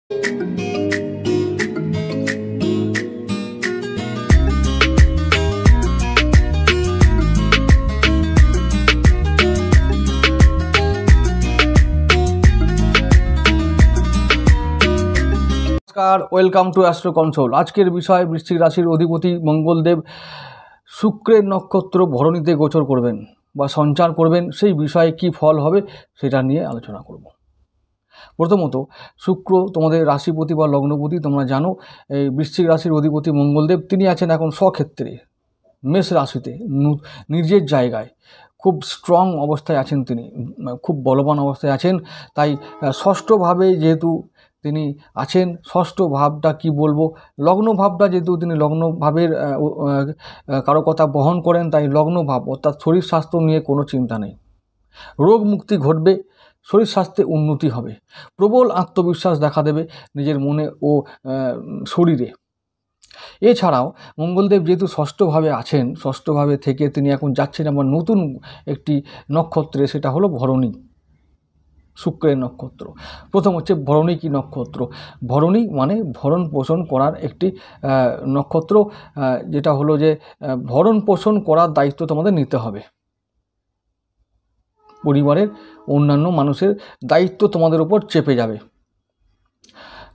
नमस्कार, welcome to astro console. आजकेर विषय वृश्चिक राशिर अधिपति मंगलदेव शुक्रेर नक्षत्र भरणीते गोचर करबेन बा सञ्चार करबेन, सेई विषये कि फल होबे सेटा निये आलोचना करब। प्रथमत शुक्र तोमादेर राशिपति बा लग्नपति, तोमरा जानो वृश्चिक राशिर अधिपति मंगलदेव तिनि आछेन एखन स्वक्षेत्रे मेष राशिते निजेर जायगाय खूब स्ट्रंग अवस्थाय आछेन, तिनि खूब बलवान अवस्थाय आछेन। ताई षष्ठ भावे जेहेतु তিনি আছেন, ষষ্ঠ ভাবটা কি বলবো, লগ্ন ভাবটা যেহেতু তিনি লগ্ন ভাবের কারো কথা বহন করেন, তাই লগ্ন ভাব অর্থাৎ শরীর স্বাস্থ্য নিয়ে কোনো চিন্তা নেই। রোগ মুক্তি ঘটবে, শরীর স্বাস্থ্যে উন্নতি হবে, প্রবল আত্মবিশ্বাস দেখা দেবে নিজের মনে ও শরীরে। এছাড়াও মঙ্গলদেব যেহেতু ষষ্ঠভাবে আছেন, ষষ্ঠভাবে থেকে তিনি এখন যাচ্ছেন আমার নতুন একটি নক্ষত্রে, সেটা হলো ভরণী, শুক্রের নক্ষত্র। প্রথম হচ্ছে ভরণী কি নক্ষত্র? ভরণী মানে ভরণ পোষণ করার একটি নক্ষত্র, যেটা হলো যে ভরণ পোষণ করার দায়িত্ব তোমাদের নিতে হবে। পরিবারের অন্যান্য মানুষের দায়িত্ব তোমাদের উপর চেপে যাবে।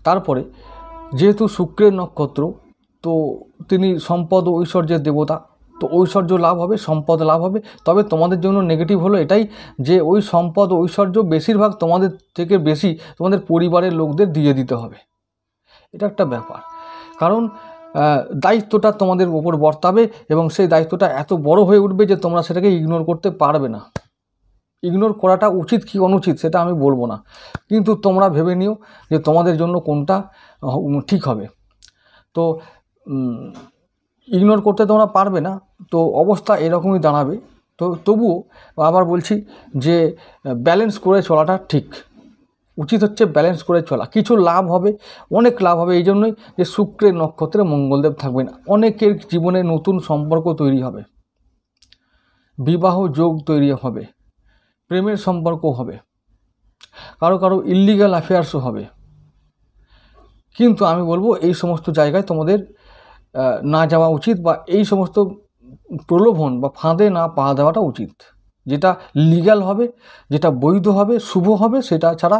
তারপরে যেহেতু শুক্রের নক্ষত্র, তো তিনি সম্পদ ও ঐশ্বর্যের দেবতা, তো ঐশ্বর্য লাভ হবে, সম্পদ লাভ হবে। তবে তোমাদের জন্য নেগেটিভ হলো এটাই যে ওই সম্পদ ও ঐশ্বর্য বেশিরভাগ তোমাদের থেকে বেশি তোমাদের পরিবারের লোকদের দিয়ে দিতে হবে। এটা একটা ব্যাপার, কারণ দায়িত্বটা তোমাদের উপর বর্তাবে এবং সেই দায়িত্বটা এত বড় হয়ে উঠবে যে তোমরা সেটাকে ইগনোর করতে পারবে না। ইগনোর করাটা উচিত কি অনুচিত সেটা আমি বলবো না, কিন্তু তোমরা ভেবে নিও যে তোমাদের জন্য কোনটা ঠিক হবে। তো ইগনোর করতে তোমরা পারবে না, তো অবস্থা এরকমই দাঁড়াবে। তো তবুও আবার বলছি যে ব্যালেন্স করে চলাটা ঠিক, উচিত হচ্ছে ব্যালেন্স করে চলা। কিছু লাভ হবে, অনেক লাভ হবে, এই জন্যই যে শুক্রের নক্ষত্রে মঙ্গলদেব থাকবেন। অনেকের জীবনে নতুন সম্পর্ক তৈরি হবে, বিবাহ যোগ তৈরি হবে, প্রেমের সম্পর্ক হবে, কারো কারো ইল্লিগাল অ্যাফেয়ার্সও হবে। কিন্তু আমি বলবো এই সমস্ত জায়গায় তোমাদের না যাওয়া উচিত, বা এই সমস্ত প্রলোভন বা ফাঁদে না পা দেওয়াটা উচিত। যেটা লিগ্যাল হবে, যেটা বৈধ হবে, শুভ হবে, সেটা ছাড়া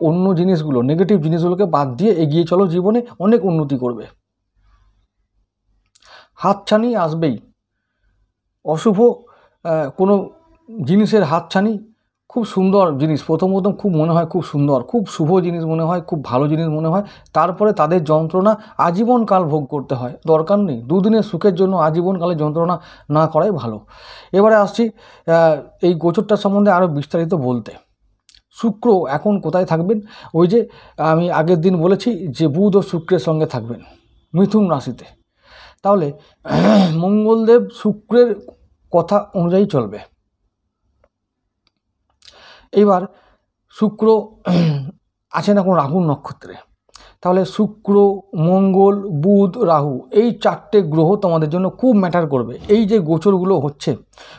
অন্য জিনিসগুলো, নেগেটিভ জিনিসগুলোকে বাদ দিয়ে এগিয়ে চলো, জীবনে অনেক উন্নতি করবে। হাতছানি আসবেই, অশুভ কোনো জিনিসের হাতছানি খুব সুন্দর জিনিস, প্রথম খুব মনে হয় খুব সুন্দর, খুব শুভ জিনিস মনে হয়, খুব ভালো জিনিস মনে হয়, তারপরে তাদের যন্ত্রণা আজীবনকাল ভোগ করতে হয়। দরকার নেই, দুদিনের সুখের জন্য আজীবনকালে যন্ত্রণা না করাই ভালো। এবারে আসছি এই গোচরটা সম্বন্ধে আরও বিস্তারিত বলতে। শুক্র এখন কোথায় থাকবেন? ওই যে আমি আগের দিন বলেছি যে বুধ ও শুক্রের সঙ্গে থাকবেন মিথুন রাশিতে। তাহলে মঙ্গলদেব শুক্রের কথা অনুযায়ী চলবে। এবার শুক্র আছেন এখন রাহুর নক্ষত্রে। তাহলে শুক্র, মঙ্গল, বুধ, রাহু, এই চারটে গ্রহ তোমাদের জন্য খুব ম্যাটার করবে। এই যে গোচরগুলো হচ্ছে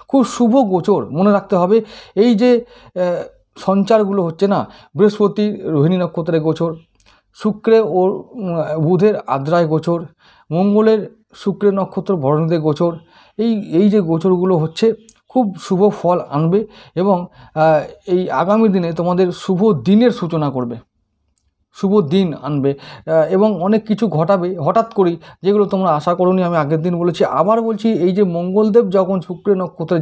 খুব শুভ গোচর, মনে রাখতে হবে। এই যে সঞ্চারগুলো হচ্ছে না, বৃহস্পতির রোহিণী নক্ষত্রে গোচর, শুক্রে ও বুধের আদ্রায় গোচর, মঙ্গলের শুক্রের নক্ষত্র ভরণীতে গোচর, এই যে গোচরগুলো হচ্ছে খুব শুভ ফল আনবে এবং এই আগামী দিনে তোমাদের শুভ দিনের সূচনা করবে, শুভ দিন আনবে এবং অনেক কিছু ঘটাবে হঠাৎ করেই, যেগুলো তোমরা আশা করোনি। আমি আগের দিন বলেছি, আবার বলছি, এই যে মঙ্গলদেব যখন শুক্রের নক্ষত্রে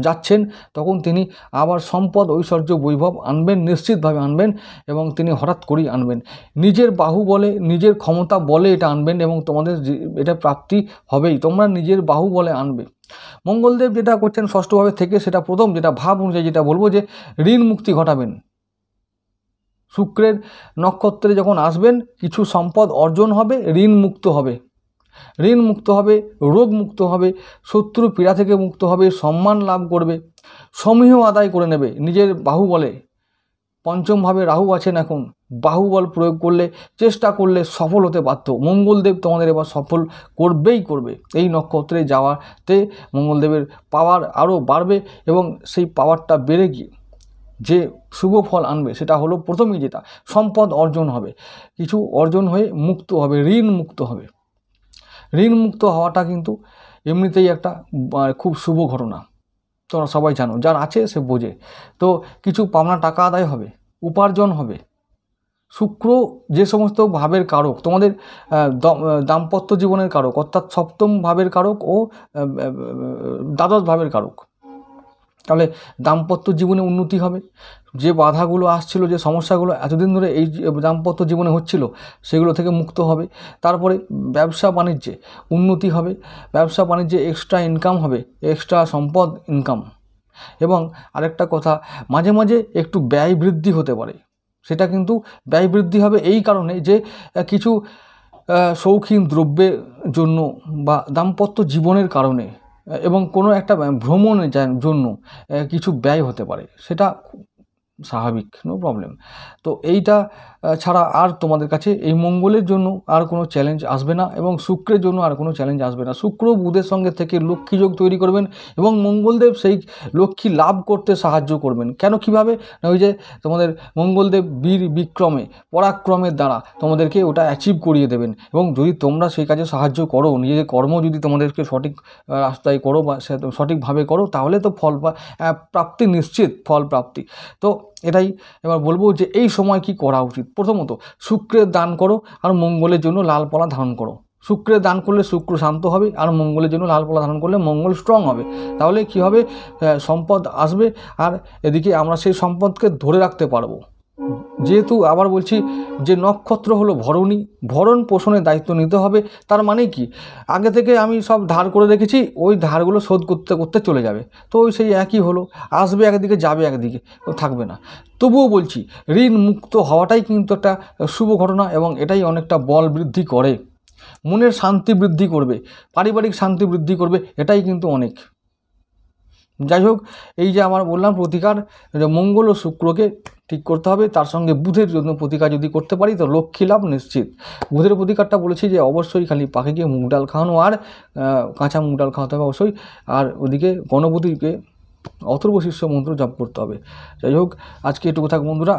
যাচ্ছেন, তখন তিনি আবার সম্পদ, ঐশ্বর্য, বৈভব আনবেন, নিশ্চিতভাবে আনবেন এবং তিনি হঠাৎ করেই আনবেন। নিজের বাহুবলে, নিজের ক্ষমতা বলে এটা আনবেন এবং তোমাদের এটা প্রাপ্তি হবেই, তোমরা নিজের বাহুবলে আনবে। মঙ্গলদেব যেটা করছেন ষষ্ঠভাবে থেকে, সেটা প্রথম যেটা ভাব অনুযায়ী যেটা বলবো যে ঋণ মুক্তি ঘটাবেন। শুক্রের নক্ষত্রে যখন আসবেন, কিছু সম্পদ অর্জন হবে, ঋণ মুক্ত হবে, ঋণ মুক্ত হবে, রোগ মুক্ত হবে, শত্রু পীড়া থেকে মুক্ত হবে, সম্মান লাভ করবে, সমীহ আদায় করে নেবে নিজের বাহুবলে। পঞ্চমভাবে রাহু আছেন এখন, বাহুবল প্রয়োগ করলে, চেষ্টা করলে সফল হতে বাধ্য। মঙ্গলদেব তোমাদের এবার সফল করবেই করবে। এই নক্ষত্রে যাওয়াতে মঙ্গলদেবের পাওয়ার আরও বাড়বে এবং সেই পাওয়ারটা বেড়ে গিয়ে যে শুভ ফল আনবে সেটা হলো প্রথমেই যেটা সম্পদ অর্জন হবে, কিছু অর্জন হয়ে মুক্ত হবে, ঋণ মুক্ত হবে। ঋণ মুক্ত হওয়াটা কিন্তু এমনিতেই একটা খুব শুভ ঘটনা, তোমরা সবাই জানো, যার আছে সে বোঝে। তো কিছু পাওনা টাকা আদায় হবে, উপার্জন হবে। শুক্র যে সমস্ত ভাবের কারক, তোমাদের দাম্পত্য জীবনের কারক, অর্থাৎ সপ্তম ভাবের কারক ও দ্বাদশ ভাবের কারক, তাহলে দাম্পত্য জীবনে উন্নতি হবে। যে বাধাগুলো আসছিল, যে সমস্যাগুলো এতদিন ধরে এই দাম্পত্য জীবনে হচ্ছিল, সেগুলো থেকে মুক্ত হবে। তারপরে ব্যবসা বাণিজ্যে উন্নতি হবে, ব্যবসা বাণিজ্যে এক্সট্রা ইনকাম হবে, এক্সট্রা সম্পদ ইনকাম। এবং আরেকটা কথা, মাঝে মাঝে একটু ব্যয় বৃদ্ধি হতে পারে, সেটা কিন্তু ব্যয় বৃদ্ধি হবে এই কারণে যে কিছু শৌখিন দ্রব্যের জন্য বা দাম্পত্য জীবনের কারণে এবং কোনো একটা ভ্রমণের জন্য কিছু ব্যয় হতে পারে, সেটা স্বাভাবিক, নো প্রবলেম। তো এইটা ছাড়া আর তোমাদের কাছে এই মঙ্গলের জন্য আর কোনো চ্যালেঞ্জ আসবে না এবং শুক্রের জন্য আর কোনো চ্যালেঞ্জ আসবে না। শুক্র বুধের সঙ্গে থেকে লক্ষ্মী যোগ তৈরি করবেন এবং মঙ্গলদেব সেই লক্ষ্মী লাভ করতে সাহায্য করবেন। কেন, কীভাবে? না, ওই যে তোমাদের মঙ্গলদেব বীর বিক্রমে পরাক্রমের দ্বারা তোমাদেরকে ওটা অ্যাচিভ করিয়ে দেবেন। এবং যদি তোমরা সেই কাজে সাহায্য করো, নিজেদের কর্ম যদি তোমাদেরকে সঠিক রাস্তায় করো বা সঠিকভাবে করো, তাহলে তো ফল প্রাপ্তি নিশ্চিত, ফল প্রাপ্তি। তো এটাই এবার বলবো যে এই সময় কি করা উচিত। প্রথমত শুক্রের দান করো আর মঙ্গলের জন্য লাল পলা ধারণ করো। শুক্রের দান করলে শুক্র শান্ত হবে আর মঙ্গলের জন্য লাল পলা ধারণ করলে মঙ্গল স্ট্রং হবে। তাহলে কি হবে, সম্পদ আসবে আর এদিকে আমরা সেই সম্পদকে ধরে রাখতে পারবো। যেহেতু আবার বলছি যে নক্ষত্র হলো ভরণী, ভরণ পোষণের দায়িত্ব নিতে হবে। তার মানে কি, আগে থেকে আমি সব ধার করে রেখেছি, ওই ধারগুলো শোধ করতে করতে চলে যাবে, তো ওই সেই একই হলো, আসবে একদিকে যাবে একদিকে, থাকবে না। তবুও বলছি ঋণ মুক্ত হওয়াটাই কিন্তু একটা শুভ ঘটনা এবং এটাই অনেকটা বল বৃদ্ধি করে, মনের শান্তি বৃদ্ধি করবে, পারিবারিক শান্তি বৃদ্ধি করবে, এটাই কিন্তু অনেক। যাই হোক, এই যে আমার বললাম প্রতিকার, মঙ্গল ও শুক্রকে ঠিক করতে হবে, তার সঙ্গে বুধের জন্য প্রতিকার যদি করতে পারি তো লক্ষ্মী লাভ নিশ্চিত। বুধের প্রতিকারটা বলেছি যে অবশ্যই খালি পাখিকে মুগ ডাল খাওয়ানো আর কাঁচা মুগ ডাল খাওয়াতে হবে অবশ্যই, আর ওদিকে গণপতিকে অথর্ব শীর্ষ মন্ত্র জপ করতে হবে। যাই হোক, আজকে এটুকু থাক বন্ধুরা।